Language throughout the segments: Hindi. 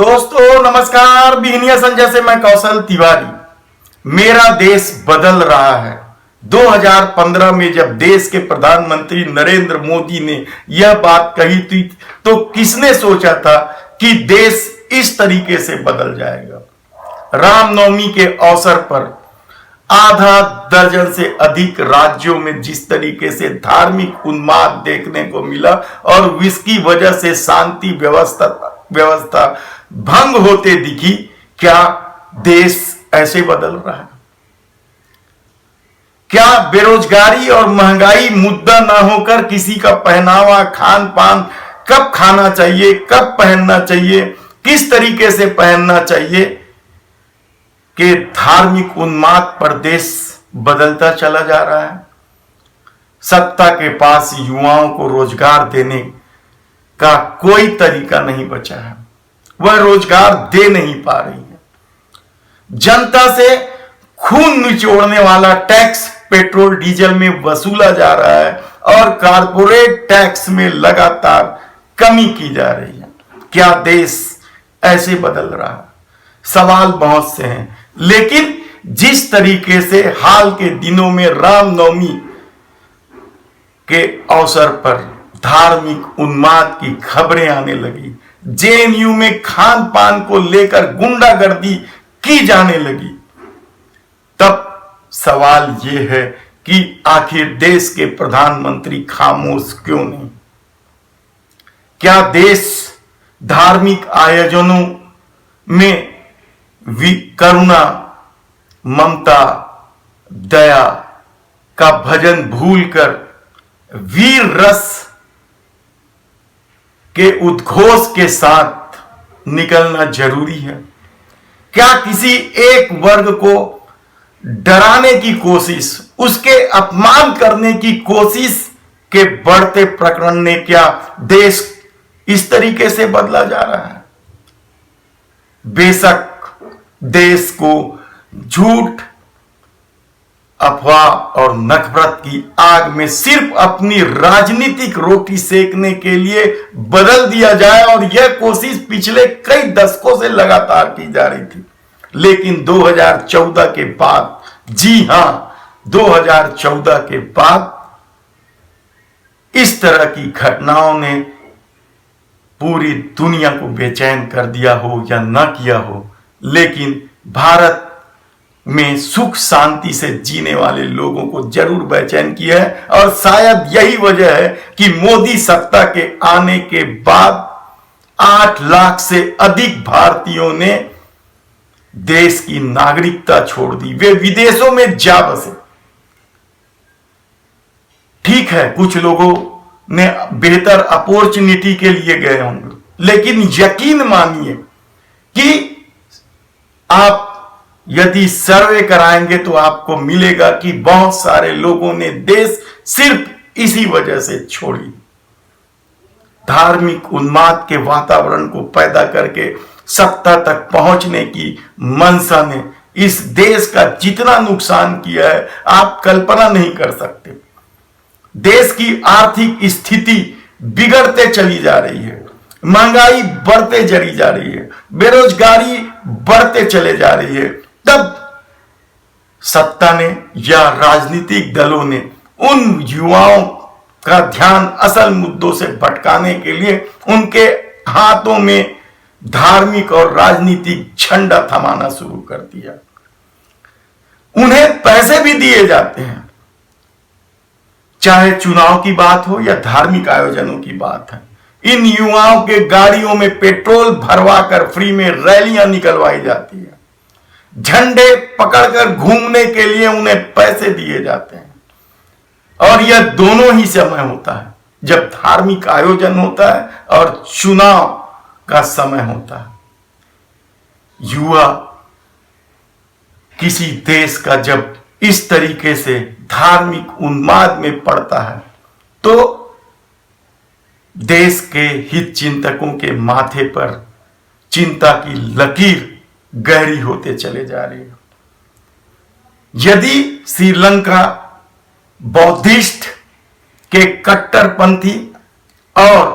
दोस्तों नमस्कार। बिहनिया संजय से मैं कौशल तिवारी। मेरा देश बदल रहा है। 2015 में जब देश के प्रधानमंत्री नरेंद्र मोदी ने यह बात कही थी तो किसने सोचा था कि देश इस तरीके से बदल जाएगा। रामनवमी के अवसर पर आधा दर्जन से अधिक राज्यों में जिस तरीके से धार्मिक उन्माद देखने को मिला और इसकी वजह से शांति व्यवस्था भंग होते दिखी, क्या देश ऐसे बदल रहा है? क्या बेरोजगारी और महंगाई मुद्दा ना होकर किसी का पहनावा, खान पान, कब खाना चाहिए, कब पहनना चाहिए, किस तरीके से पहनना चाहिए, कि धार्मिक उन्माद पर देश बदलता चला जा रहा है। सत्ता के पास युवाओं को रोजगार देने का कोई तरीका नहीं बचा है। वह रोजगार दे नहीं पा रही है। जनता से खून निचोड़ने वाला टैक्स पेट्रोल डीजल में वसूला जा रहा है और कारपोरेट टैक्स में लगातार कमी की जा रही है। क्या देश ऐसे बदल रहा है? सवाल बहुत से हैं, लेकिन जिस तरीके से हाल के दिनों में रामनवमी के अवसर पर धार्मिक उन्माद की खबरें आने लगी, जेएनयू में खान पान को लेकर गुंडागर्दी की जाने लगी, तब सवाल यह है कि आखिर देश के प्रधानमंत्री खामोश क्यों नहीं? क्या देश धार्मिक आयोजनों में करुणा, ममता, दया का भजन भूलकर वीर रस के उद्घोष के साथ निकलना जरूरी है? क्या किसी एक वर्ग को डराने की कोशिश, उसके अपमान करने की कोशिश के बढ़ते प्रकरण ने क्या देश इस तरीके से बदला जा रहा है? बेशक देश को झूठ, अफवाह और नफरत की आग में सिर्फ अपनी राजनीतिक रोटी सेकने के लिए बदल दिया जाए, और यह कोशिश पिछले कई दशकों से लगातार की जा रही थी। लेकिन 2014 के बाद, जी हां, 2014 के बाद इस तरह की घटनाओं ने पूरी दुनिया को बेचैन कर दिया हो या ना किया हो, लेकिन भारत में सुख शांति से जीने वाले लोगों को जरूर बेचैन किया है। और शायद यही वजह है कि मोदी सत्ता के आने के बाद 8 लाख से अधिक भारतीयों ने देश की नागरिकता छोड़ दी, वे विदेशों में जा बसे। ठीक है, कुछ लोगों ने बेहतर अपॉर्चुनिटी के लिए गए होंगे, लेकिन यकीन मानिए कि आप यदि सर्वे कराएंगे तो आपको मिलेगा कि बहुत सारे लोगों ने देश सिर्फ इसी वजह से छोड़ी। धार्मिक उन्माद के वातावरण को पैदा करके सत्ता तक पहुंचने की मंशा ने इस देश का जितना नुकसान किया है आप कल्पना नहीं कर सकते। देश की आर्थिक स्थिति बिगड़ते चली जा रही है, महंगाई बढ़ते चली जा रही है, बेरोजगारी बढ़ते चले जा रही है। तब सत्ता ने या राजनीतिक दलों ने उन युवाओं का ध्यान असल मुद्दों से भटकाने के लिए उनके हाथों में धार्मिक और राजनीतिक झंडा थमाना शुरू कर दिया। उन्हें पैसे भी दिए जाते हैं, चाहे चुनाव की बात हो या धार्मिक आयोजनों की बात है। इन युवाओं के गाड़ियों में पेट्रोल भरवाकर फ्री में रैलियां निकलवाई जाती है, झंडे पकड़कर घूमने के लिए उन्हें पैसे दिए जाते हैं। और यह दोनों ही समय होता है, जब धार्मिक आयोजन होता है और चुनाव का समय होता है। युवा किसी देश का जब इस तरीके से धार्मिक उन्माद में पड़ता है तो देश के हित चिंतकों के माथे पर चिंता की लकीर गहरी होते चले जा रही है। यदि श्रीलंका बौद्धिस्ट के कट्टरपंथी और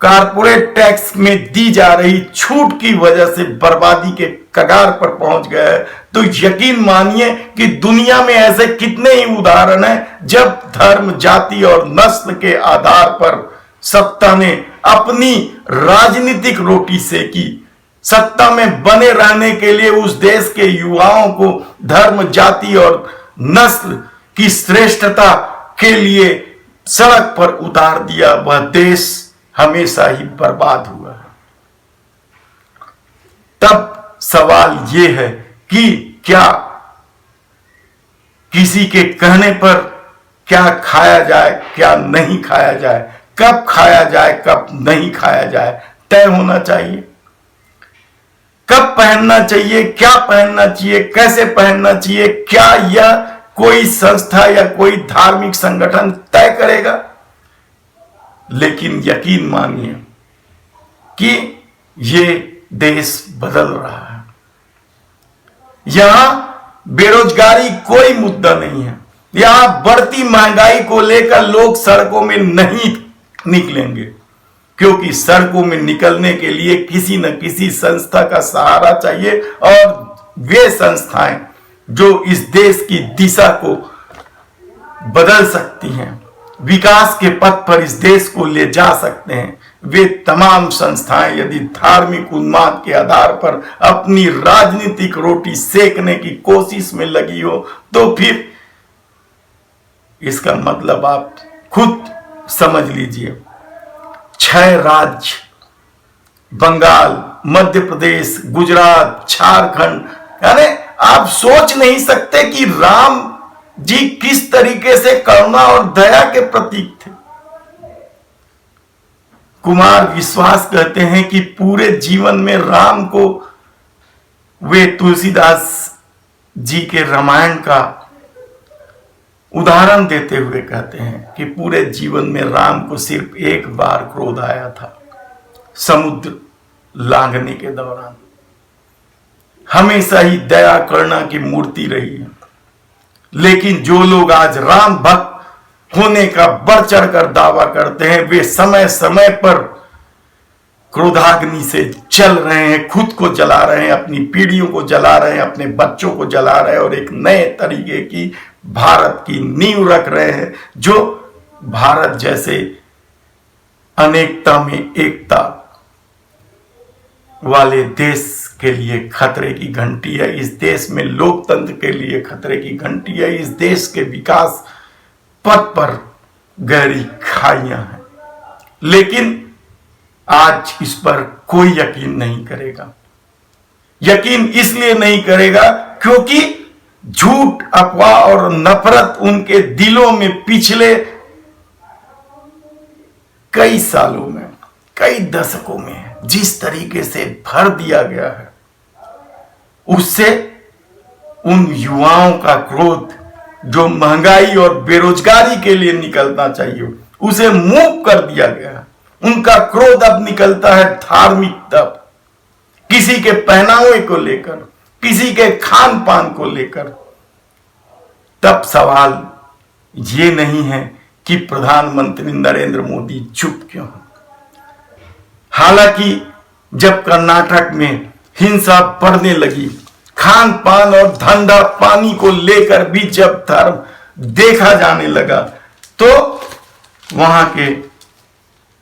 कारपोरेट टैक्स में दी जा रही छूट की वजह से बर्बादी के कगार पर पहुंच गया है, तो यकीन मानिए कि दुनिया में ऐसे कितने ही उदाहरण हैं जब धर्म, जाति और नस्ल के आधार पर सत्ता ने अपनी राजनीतिक रोटी सेकी। सत्ता में बने रहने के लिए उस देश के युवाओं को धर्म, जाति और नस्ल की श्रेष्ठता के लिए सड़क पर उतार दिया। वह देश हमेशा ही बर्बाद हुआ है। तब सवाल यह है कि क्या किसी के कहने पर क्या खाया जाए, क्या नहीं खाया जाए, कब खाया जाए, कब नहीं खाया जाए, तय होना चाहिए। कब पहनना चाहिए, क्या पहनना चाहिए, कैसे पहनना चाहिए, क्या यह कोई संस्था या कोई धार्मिक संगठन तय करेगा? लेकिन यकीन मानिए कि ये देश बदल रहा है। यहां बेरोजगारी कोई मुद्दा नहीं है। यहां बढ़ती महंगाई को लेकर लोग सड़कों में नहीं निकलेंगे, क्योंकि सड़कों में निकलने के लिए किसी न किसी संस्था का सहारा चाहिए, और वे संस्थाएं जो इस देश की दिशा को बदल सकती हैं, विकास के पथ पर इस देश को ले जा सकते हैं, वे तमाम संस्थाएं यदि धार्मिक उन्माद के आधार पर अपनी राजनीतिक रोटी सेकने की कोशिश में लगी हो, तो फिर इसका मतलब आप खुद समझ लीजिए। 6 राज्य, बंगाल, मध्य प्रदेश, गुजरात, झारखंड, यानी आप सोच नहीं सकते कि राम जी किस तरीके से करुणा और दया के प्रतीक थे। कुमार विश्वास कहते हैं कि पूरे जीवन में राम को वे तुलसीदास जी के रामायण का उदाहरण देते हुए कहते हैं कि पूरे जीवन में राम को सिर्फ एक बार क्रोध आया था, समुद्र लांघने के दौरान। हमेशा ही दया करुणा की मूर्ति रही है। लेकिन जो लोग आज राम भक्त होने का बढ़ चढ़कर दावा करते हैं, वे समय समय पर क्रोधाग्नि से जल रहे हैं, खुद को जला रहे हैं, अपनी पीढ़ियों को जला रहे हैं, अपने बच्चों को जला रहे हैं, और एक नए तरीके की भारत की नींव रख रहे हैं, जो भारत जैसे अनेकता में एकता वाले देश के लिए खतरे की घंटी है। इस देश में लोकतंत्र के लिए खतरे की घंटी है। इस देश के विकास पथ पर गहरी खाइयां हैं। लेकिन आज इस पर कोई यकीन नहीं करेगा। यकीन इसलिए नहीं करेगा क्योंकि झूठ, अफवाह और नफरत उनके दिलों में पिछले कई सालों में, कई दशकों में जिस तरीके से भर दिया गया है, उससे उन युवाओं का क्रोध जो महंगाई और बेरोजगारी के लिए निकलना चाहिए, उसे मूक कर दिया गया है। उनका क्रोध अब निकलता है धार्मिकता, किसी के पहनावे को लेकर, किसी के खान पान को लेकर। तब सवाल ये नहीं है कि प्रधानमंत्री नरेंद्र मोदी चुप क्यों हैं। हालांकि जब कर्नाटक में हिंसा बढ़ने लगी, खान पान और धंधा पानी को लेकर भी जब धर्म देखा जाने लगा, तो वहां के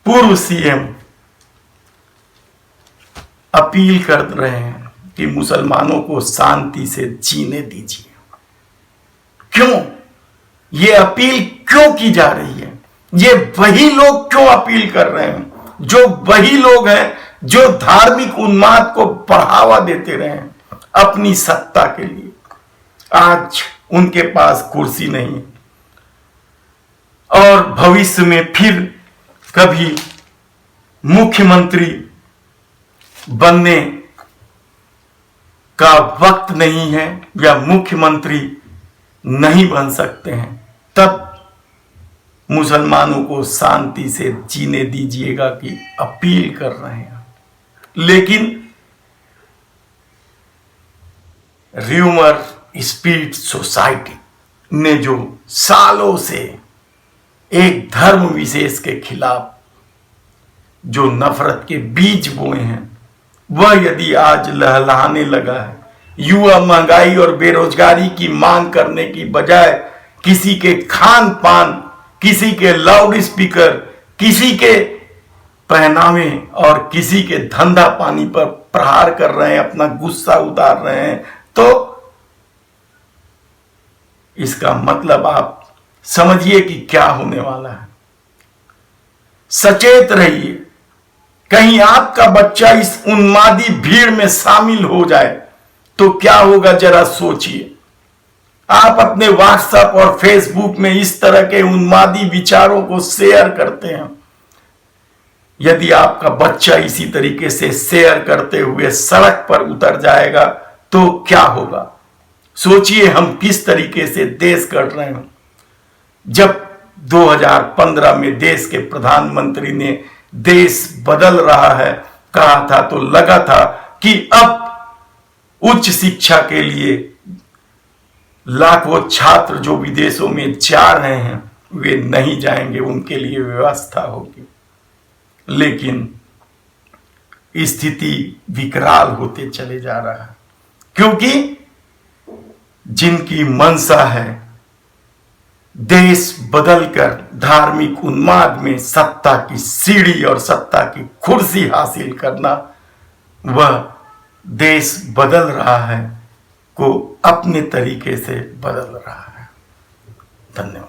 पूर्व सीएम अपील कर रहे हैं कि मुसलमानों को शांति से जीने दीजिए। क्यों ये अपील क्यों की जा रही है? ये वही लोग क्यों अपील कर रहे हैं जो वही लोग हैं जो धार्मिक उन्माद को बढ़ावा देते रहे हैं अपनी सत्ता के लिए। आज उनके पास कुर्सी नहीं और भविष्य में फिर कभी मुख्यमंत्री बनने का वक्त नहीं है या मुख्यमंत्री नहीं बन सकते हैं, तब मुसलमानों को शांति से जीने दीजिएगा की अपील कर रहे हैं। लेकिन र्यूमर स्पीड सोसाइटी ने जो सालों से एक धर्म विशेष के खिलाफ जो नफरत के बीज बोए हैं वह यदि आज लहलहाने लगा है, युवा महंगाई और बेरोजगारी की मांग करने की बजाय किसी के खान पान, किसी के लाउड स्पीकर, किसी के पहनावे और किसी के धंधा पानी पर प्रहार कर रहे हैं, अपना गुस्सा उतार रहे हैं, तो इसका मतलब आप समझिए कि क्या होने वाला है। सचेत रहिए, कहीं आपका बच्चा इस उन्मादी भीड़ में शामिल हो जाए तो क्या होगा, जरा सोचिए। आप अपने व्हाट्सएप और फेसबुक में इस तरह के उन्मादी विचारों को शेयर करते हैं। यदि आपका बच्चा इसी तरीके से शेयर करते हुए सड़क पर उतर जाएगा तो क्या होगा। सोचिए हम किस तरीके से देश कर रहे हैं। जब 2015 में देश के प्रधानमंत्री ने देश बदल रहा है कहा था तो लगा था कि अब उच्च शिक्षा के लिए लाखों छात्र जो विदेशों में जा रहे हैं वे नहीं जाएंगे, उनके लिए व्यवस्था होगी। लेकिन स्थिति विकराल होते चले जा रहा है, क्योंकि जिनकी मंशा है देश बदलकर धार्मिक उन्माद में सत्ता की सीढ़ी और सत्ता की कुर्सी हासिल करना, वह देश बदल रहा है को अपने तरीके से बदल रहा है। धन्यवाद।